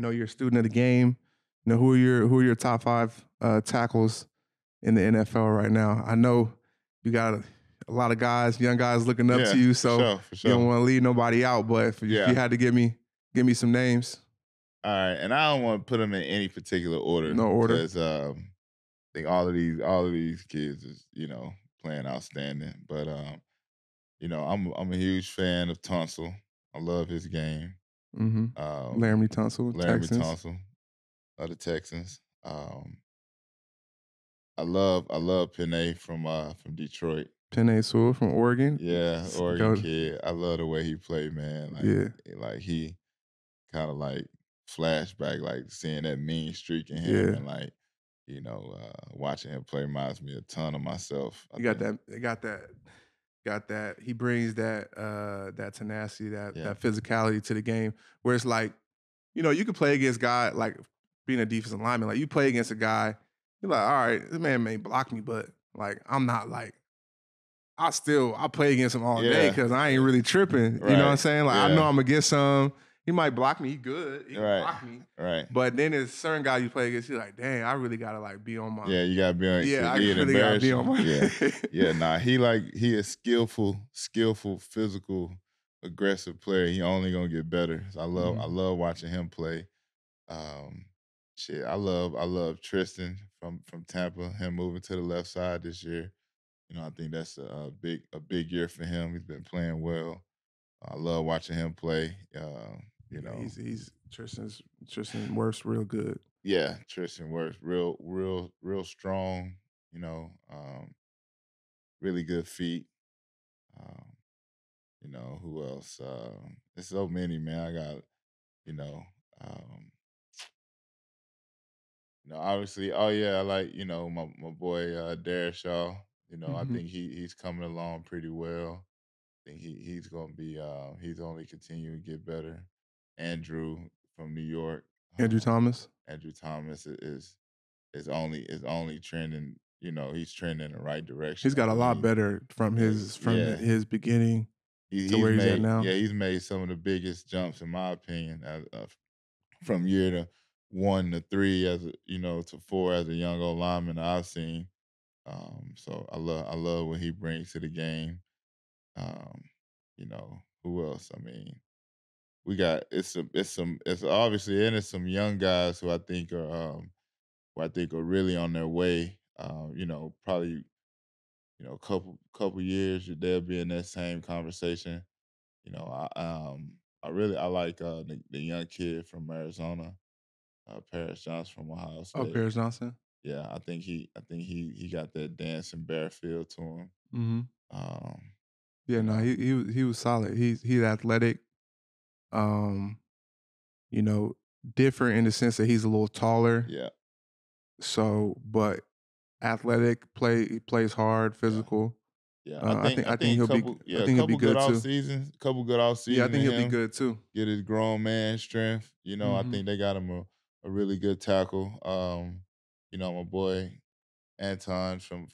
know you're a student of the game. You know, who are your top 5 tackles in the NFL right now? I know you got a lot of guys, young guys looking up to Yeah, you, for so sure, for you don't sure. want to leave nobody out. But if you Yeah. had to give me some names, All right, and I don't want to put them in any particular order no order. because I think all of these kids is playing outstanding. But I'm a huge fan of Tunsil. I love his game. Mm-hmm. Um, Laramie Tunsil, Laramie Texans. Tunsil of the Texans. I love Penei from Detroit. Penei Sewell from Oregon. Yeah, Oregon Go. kid. I love the way he played, man. Yeah. Like he kind of like flashback, like seeing that mean streak in him, Yeah. and like watching him play reminds me a ton of myself. I You got think, that. Got that. He brings that tenacity, yeah, that physicality to the game. Where it's like, you could play against guy like being a defensive lineman. Like you play against a guy, you're like, all right, this man may block me, but like I'm not like I play against him all day yeah, because I ain't really tripping. You know what I'm right, saying? Like I know yeah, I'm gonna get some. He might block me. He good. He can right, block me. right. But then there's certain guys you play against. You're like, dang, I really gotta like be on my. Yeah, you gotta be on. Yeah, I He'd really gotta embarrass be you. on my. Yeah, yeah. Nah, he is skillful, physical, aggressive player. He only gonna get better. So I Mhm. love watching him play. Um, shit, I love Tristan from Tampa. Him moving to the left side this year. I think that's a big year for him. He's been playing well. I love watching him play. You Yeah, know, he's Tristan works real good. yeah, Tristan works real strong. You know, um, really good feet. Um, who else? There's so many, man. I got you know, um, obviously. Oh yeah, I like my boy Dare Shaw. I Mhm. think he's coming along pretty well. I think he's gonna be he's only continuing to get better. Andrew from New York, Andrew um, Thomas. Andrew Thomas is only trending. He's trending in the right direction. He's I got a think lot better from yeah, yeah. his beginning to He's where he's at made now. yeah he's made some of the biggest jumps in my opinion from year to 1 to 3 to 4 as a young old lineman I've seen. So I love what he brings to the game. Who else? I mean, we got it's obviously and it's some young guys who I think are really on their way. Probably couple years they'll be in that same conversation. I like the young kid from Arizona, Paris Johnson from Ohio Oh, State. Paris Johnson. Yeah, I think he got that dancing bare feel to him. Mhm. Um, Yeah, you no, know, he was solid. He's athletic. Um, you know, different in the sense that he's a little taller. yeah, So, but athletic, he plays hard, yeah. physical. Yeah, I Uh, I think think I I think think he'll be couple I yeah, think he'll be couple good good off too. seasons, couple good off Yeah, I season think in he'll be him. good too. Get his grown man strength. I Mhm. think they got him a really good tackle. My boy Anton from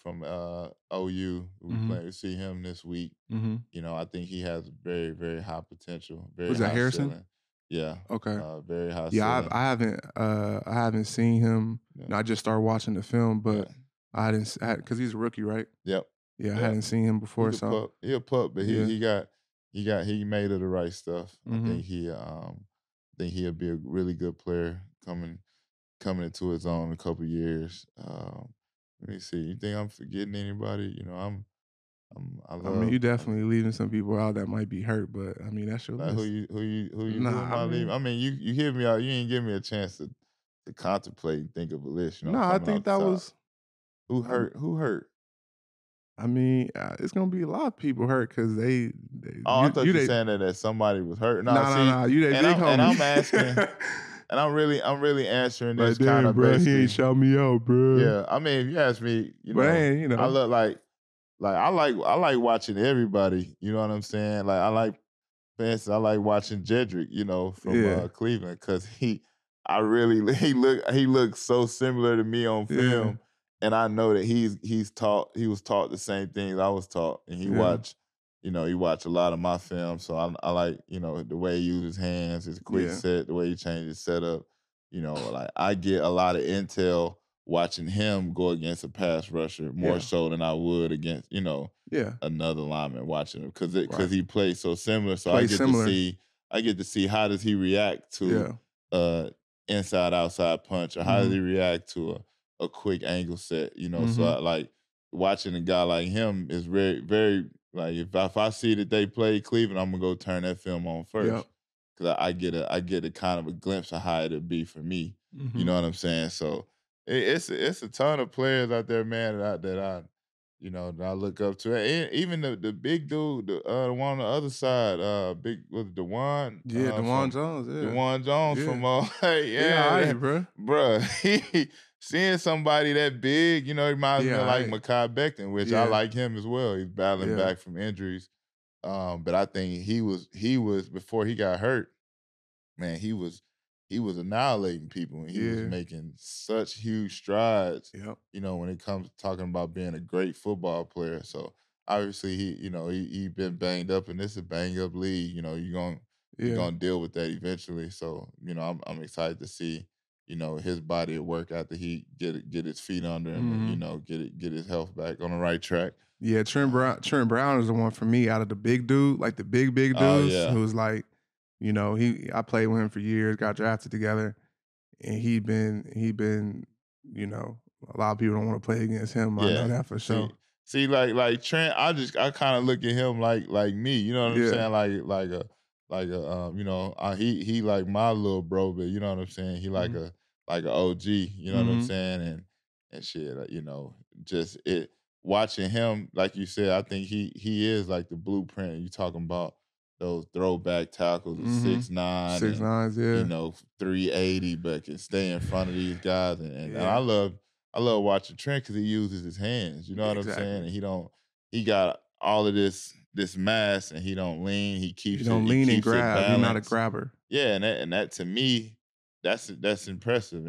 OU. We Mhm. plan to see him this week. Mhm. I think he has very, very high potential, very Was that high Harrison? ceiling. Yeah, Okay. very high Yeah, ceiling. I haven't seen him. Yeah, No, I just started watching the film, yeah, but I hadn't because he's a rookie, right? yep, Yeah, I yep. hadn't seen him before, He's a so pup. He a pup, but he yeah. he got he made of the right stuff. I Mhm. think he'll be a really good player coming into his own in a couple years. Let me see. You think I'm forgetting anybody? I I mean, you love definitely leaving some people out that might be hurt, but I mean, that's your like who list. you who you who you who Nah, am I I leaving? mean, I mean, you hear me out. You ain't give me a chance to contemplate and think of a list. nah, I Coming think off that the top. was. Who I, hurt? Who hurt? I mean, it's gonna be a lot of people hurt because Oh, I thought you you they. saying that somebody was hurt. No, Nah, nah, see, nah. You they and big I'm homie. asking, and I'm really answering Like, this kind damn, of bro, he ain't basically. shout me out, bro. Yeah, I mean, if you ask me, But ain't I look like I like watching everybody. You know what I'm saying? Like for instance, I like watching Jedrick. From yeah, Cleveland because I really he looks so similar to me on yeah, film, and I know that he was taught the same things I was taught, and yeah, he watched a lot of my film, so I like the way he uses his hands, his quick yeah. set, the way he changes setup. like I get a lot of intel watching him go against a pass rusher more Yeah. so than I would against, Yeah. another lineman watching him because Right. he plays so similar. So Play similar. I get to see how does he react to Yeah. uh inside outside punch or how does Mhm. he react to a quick angle set. So Mhm. I like watching a guy like him is very, very like if I see that they play Cleveland, I'm gonna go turn that film on Yep. first. Cause I get a kind of a glimpse of how it'd be for me. You Mhm. know what I'm saying? So it's a ton of players out there, man, that I look up to. And even the big dude, the one on the other side, big with Yeah, DeJuan Jones, yeah. Dewan Jones from Yeah. He yeah, alright, bro. bruh. He seeing somebody that big, he reminds He me of like alright. Mekhi Becton, which I Yeah. like him as well. He's battling Yeah. back from injuries. But I think he was before he got hurt, man, he was annihilating people and he was Yeah. making such huge strides, Yep. when it comes to talking about being a great football player. So obviously he been banged up and this is a banged up league. You're Yeah. gonna deal with that eventually. So, I'm excited to see, his body at work after he get his feet under him and, Mhm. get his health back on the right track. Yeah, Um, Trent Brown is the one for me out of the big dude, like the big oh dudes yeah. who's like, I played with him for years, got drafted together, and he been, a lot of people don't want to play against him. I know Yeah. that for See sure. like Trent, I kind of look at him like me, you know what I'm Yeah. saying? He like my little bro, but you know what I'm saying? He Mhm. like a OG, you know what I'm Mhm. saying? And shit, just it watching him, like you said, I think he is like the blueprint. You talking about those throwback tackles of Mhm. 6'9" Six and nines, yeah. 380, but can stay in front of these guys. And Yeah. I love watching Trent because he uses his hands. You know what I'm saying? Exactly. And he got all of this mass, and he don't lean. He don't He lean and keeps it grab. He's not a balanced. grabber. Yeah, and that to me, that's impressive.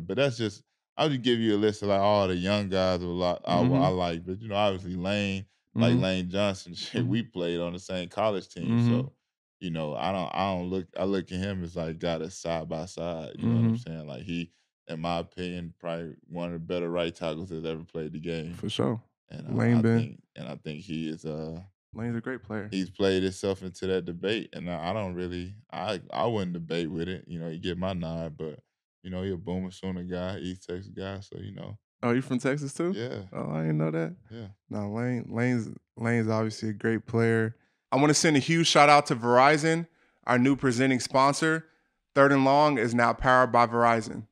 But that's just I'll just give you a list of like all the young guys I Mhm. like. But obviously Mhm. Lane Johnson, shit, Mhm. we played on the same college team, Mhm. so. I look at him as like got us side by side. You know what I'm Mhm. saying? Like he, in my opinion, probably one of the better right tackles that's ever played the game. For sure. And Lane been I think he is Lane's a great player. he's played himself into that debate. And I don't really I wouldn't debate with it. He get my nod, but he a Boomer Sooner guy, East Texas guy. So Oh, you from Texas too? yeah, Oh, I didn't know that. yeah. No, Lane's obviously a great player. I want to send a huge shout out to Verizon, our new presenting sponsor. Third and Long is now powered by Verizon.